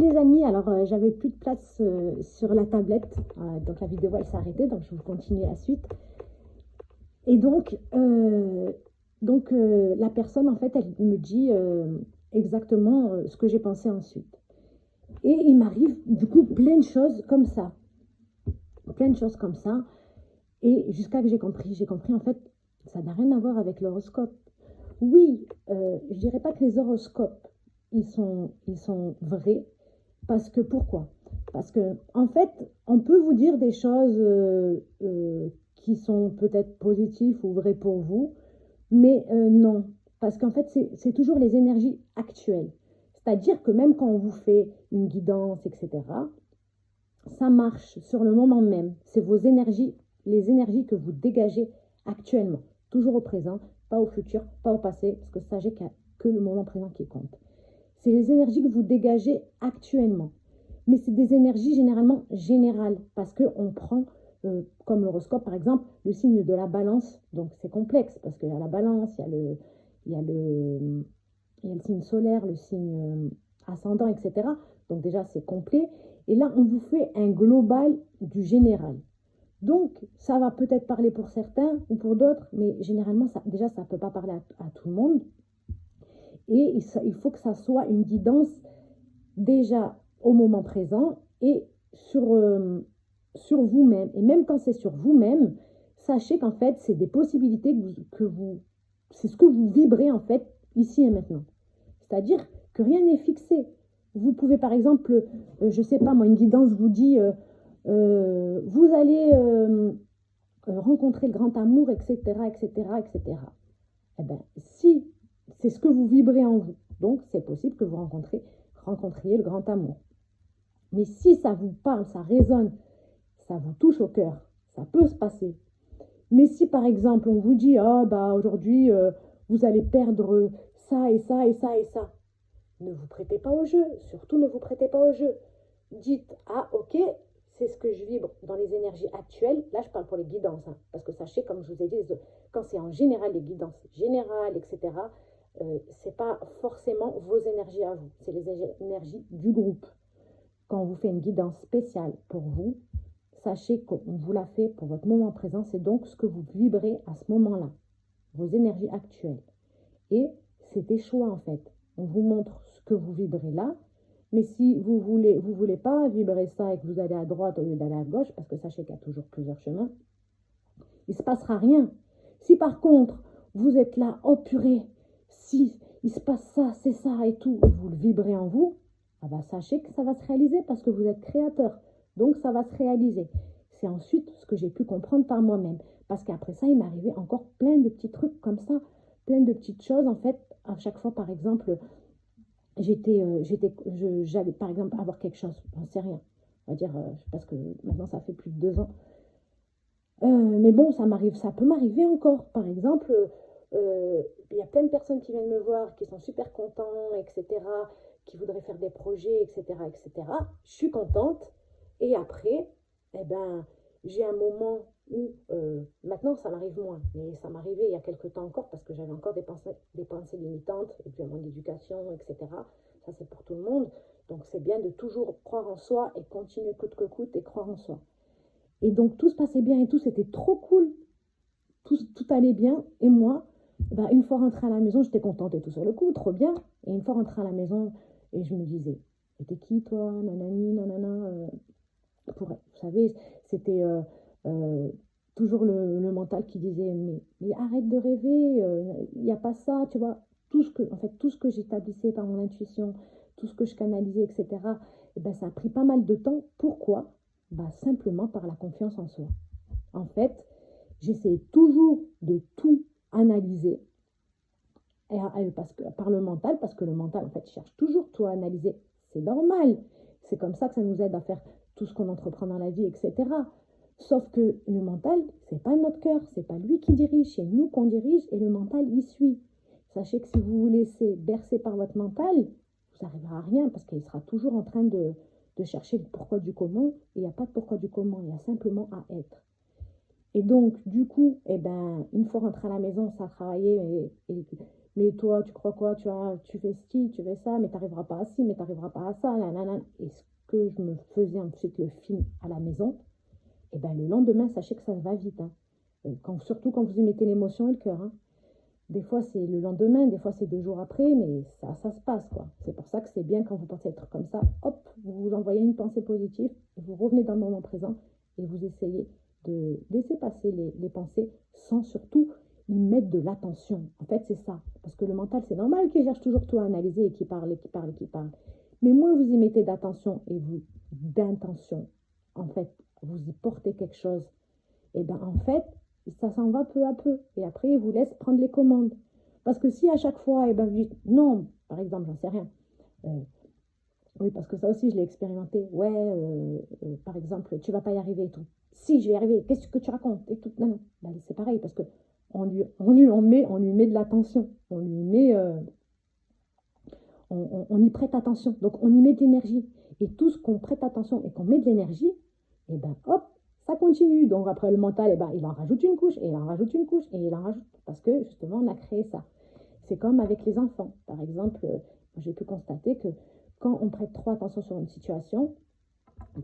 Les amis, alors j'avais plus de place sur la tablette, donc la vidéo elle s'est arrêtée, donc je vous continue la suite. Et la personne en fait elle me dit exactement ce que j'ai pensé ensuite. Et il m'arrive du coup plein de choses comme ça, et jusqu'à que j'ai compris en fait ça n'a rien à voir avec l'horoscope. Oui, je dirais pas que les horoscopes ils sont vrais. Parce que pourquoi? Parce que en fait, on peut vous dire des choses qui sont peut-être positives ou vraies pour vous, mais non. Parce qu'en fait, c'est toujours les énergies actuelles. C'est-à-dire que même quand on vous fait une guidance, etc., ça marche sur le moment même. C'est vos énergies, les énergies que vous dégagez actuellement. Toujours au présent, pas au futur, pas au passé, parce que sachez qu'il n'y a que le moment présent qui compte. C'est les énergies que vous dégagez actuellement. Mais c'est des énergies généralement générales, parce qu'on prend, comme l'horoscope par exemple, le signe de la balance. Donc c'est complexe, parce qu'il y a la balance, il y a le, il y a le signe solaire, le signe ascendant, etc. Donc déjà c'est complet. Et là, on vous fait un global du général. Donc, ça va peut-être parler pour certains ou pour d'autres, mais généralement, déjà, ça ne peut pas parler à tout le monde. Et il faut que ça soit une guidance déjà au moment présent et sur vous-même. Et même quand c'est sur vous-même, sachez qu'en fait, c'est des possibilités c'est ce que vous vibrez en fait ici et maintenant. C'est-à-dire que rien n'est fixé. Vous pouvez par exemple, je ne sais pas moi, une guidance vous dit, vous allez rencontrer le grand amour, etc., etc., etc. Eh bien, si c'est ce que vous vibrez en vous, donc c'est possible que vous rencontriez le grand amour. Mais si ça vous parle, ça résonne, ça vous touche au cœur, ça peut se passer. Mais si par exemple on vous dit aujourd'hui vous allez perdre ça et ça et ça et ça, ne vous prêtez pas au jeu, surtout ne vous prêtez pas au jeu. Dites ok, c'est ce que je vibre dans les énergies actuelles. Là je parle pour les guidances, hein, parce que sachez, comme je vous ai dit, quand c'est en général les guidances générales, etc., c'est pas forcément vos énergies à vous, c'est les énergies du groupe. Quand on vous fait une guidance spéciale pour vous, sachez qu'on vous l'a fait pour votre moment présent, c'est donc ce que vous vibrez à ce moment-là, vos énergies actuelles. Et c'est des choix en fait. On vous montre ce que vous vibrez là, mais si vous voulez pas vibrer ça et que vous allez à droite au lieu d'aller à gauche, parce que sachez qu'il y a toujours plusieurs chemins, il ne se passera rien. Si par contre, vous êtes là, oh purée, si il se passe ça, c'est ça et tout, vous le vibrez en vous, sachez que ça va se réaliser parce que vous êtes créateur. Donc ça va se réaliser. C'est ensuite ce que j'ai pu comprendre par moi-même. Parce qu'après ça, il m'arrivait encore plein de petits trucs comme ça, plein de petites choses. En fait, à chaque fois, par exemple, j'allais par exemple avoir quelque chose, j'en sais rien. On va dire, parce que maintenant ça fait plus de 2 ans. Mais bon, ça peut m'arriver encore. Par exemple, il y a plein de personnes qui viennent me voir, qui sont super contents, etc., qui voudraient faire des projets, etc., etc. Je suis contente. Et après, eh ben, j'ai un moment où, maintenant ça m'arrive moins, mais ça m'arrivait il y a quelques temps encore parce que j'avais encore des pensées limitantes, et puis à mon éducation, etc. Ça, c'est pour tout le monde. Donc, c'est bien de toujours croire en soi et continuer coûte que coûte et croire en soi. Et donc, tout se passait bien et tout, c'était trop cool. Tout allait bien. Et moi, une fois rentrée à la maison, j'étais contente et tout sur le coup, trop bien. Et une fois rentrée à la maison, et je me disais, t'es qui toi, nanani, nanana vous savez, c'était toujours le mental qui disait, mais arrête de rêver, il n'y a pas ça, tu vois. Tout ce que j'établissais par mon intuition, tout ce que je canalisais, etc., et ça a pris pas mal de temps. Pourquoi? Simplement par la confiance en soi. En fait, j'essayais toujours de tout analyser par le mental, parce que le mental, en fait, cherche toujours tout à analyser. C'est normal. C'est comme ça que ça nous aide à faire tout ce qu'on entreprend dans la vie, etc. Sauf que le mental, c'est pas notre cœur, c'est pas lui qui dirige, c'est nous qu'on dirige et le mental y suit. Sachez que si vous vous laissez bercer par votre mental, vous n'arriverez à rien parce qu'il sera toujours en train de chercher le pourquoi du comment. Et il n'y a pas de pourquoi du comment, il y a simplement à être. Et donc, du coup, une fois rentré à la maison, ça a travaillé et mais toi, tu crois quoi? Tu fais ci, tu fais ça, mais tu n'arriveras pas à ci, mais tu n'arriveras pas à ça, nanana. Et ce que je me faisais ensuite le film à la maison, et ben le lendemain, sachez que ça va vite, hein. Surtout quand vous y mettez l'émotion et le cœur, hein. Des fois, c'est le lendemain, des fois, c'est 2 jours après, mais ça se passe, quoi. C'est pour ça que c'est bien quand vous pensez être comme ça, hop, vous vous envoyez une pensée positive, vous revenez dans le moment présent et vous essayez de laisser passer les pensées sans surtout y mettre de l'attention. En fait, c'est ça. Parce que le mental, c'est normal qu'il cherche toujours tout à analyser et qu'il parle, et qu'il parle, et qu'il parle. Mais moins vous y mettez d'attention et vous, d'intention, en fait, vous y portez quelque chose, et bien en fait, ça s'en va peu à peu. Et après, il vous laisse prendre les commandes. Parce que si à chaque fois, et ben, vous dites non, par exemple, j'en sais rien. Euh, oui, parce que ça aussi, je l'ai expérimenté. Ouais, par exemple, tu vas pas y arriver et tout. Si, je vais y arriver. Qu'est-ce que tu racontes et tout. Non, non. Ben, c'est pareil parce que on lui met de l'attention. On lui met, on y prête attention. Donc, on y met de l'énergie. Et tout ce qu'on prête attention et qu'on met de l'énergie, et ben hop, ça continue. Donc après le mental, et ben, il en rajoute une couche, et il en rajoute une couche, et il en rajoute, parce que justement, on a créé ça. C'est comme avec les enfants. Par exemple, j'ai pu constater que quand on prête trop attention sur une situation,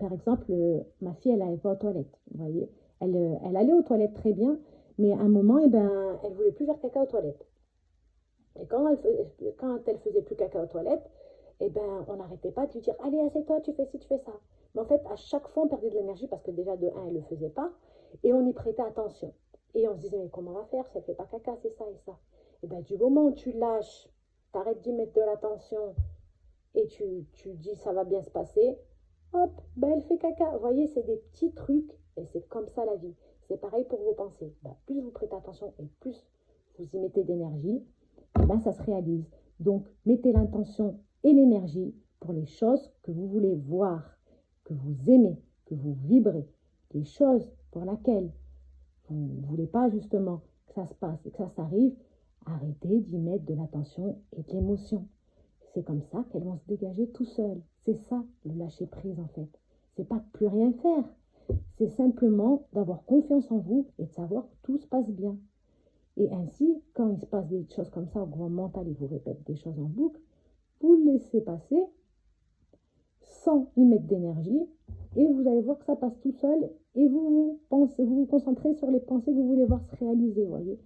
par exemple, ma fille, elle n'allait pas aux toilettes, vous voyez. Elle allait aux toilettes très bien, mais à un moment, eh ben, elle voulait plus faire caca aux toilettes. Et quand elle faisait plus caca aux toilettes, eh ben, on n'arrêtait pas de lui dire, allez, assieds-toi, tu fais ci, tu fais ça. Mais en fait, à chaque fois, on perdait de l'énergie parce que déjà, de un, elle ne le faisait pas, et on y prêtait attention. Et on se disait, mais comment on va faire si elle ne fait pas caca, c'est ça et ça. Et bien, du moment où tu lâches, tu arrêtes d'y mettre de l'attention, et tu dis, ça va bien se passer, hop, ben, elle fait caca. Vous voyez, c'est des petits trucs, et c'est comme ça la vie. C'est pareil pour vos pensées. Ben, plus vous prêtez attention, et plus vous y mettez d'énergie, eh ben, ça se réalise. Donc, mettez l'intention et l'énergie pour les choses que vous voulez voir, que vous aimez, que vous vibrez, les choses pour lesquelles vous ne voulez pas justement que ça se passe et que ça s'arrive. Arrêtez d'y mettre de l'attention et de l'émotion. C'est comme ça qu'elles vont se dégager tout seules. C'est ça, le lâcher prise en fait. C'est pas de plus rien faire. C'est simplement d'avoir confiance en vous et de savoir que tout se passe bien. Et ainsi, quand il se passe des choses comme ça, au grand mental, il vous répète des choses en boucle, vous le laissez passer sans y mettre d'énergie et vous allez voir que ça passe tout seul et vous vous concentrez sur les pensées que vous voulez voir se réaliser, voyez.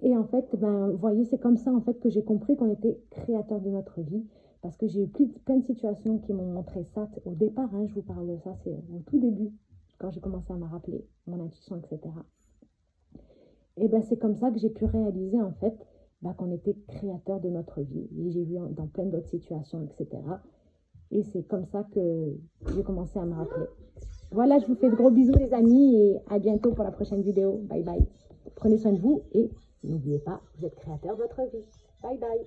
Et en fait, ben, vous voyez, c'est comme ça en fait que j'ai compris qu'on était créateur de notre vie parce que j'ai eu plein de situations qui m'ont montré ça au départ, hein, je vous parle de ça, c'est au tout début, quand j'ai commencé à me rappeler mon intuition, etc. Et ben c'est comme ça que j'ai pu réaliser en fait qu'on était créateur de notre vie. Et j'ai vu dans plein d'autres situations, etc. Et c'est comme ça que j'ai commencé à me rappeler. Voilà, je vous fais de gros bisous les amis et à bientôt pour la prochaine vidéo. Bye bye. Prenez soin de vous et n'oubliez pas, vous êtes créateur de votre vie. Bye bye.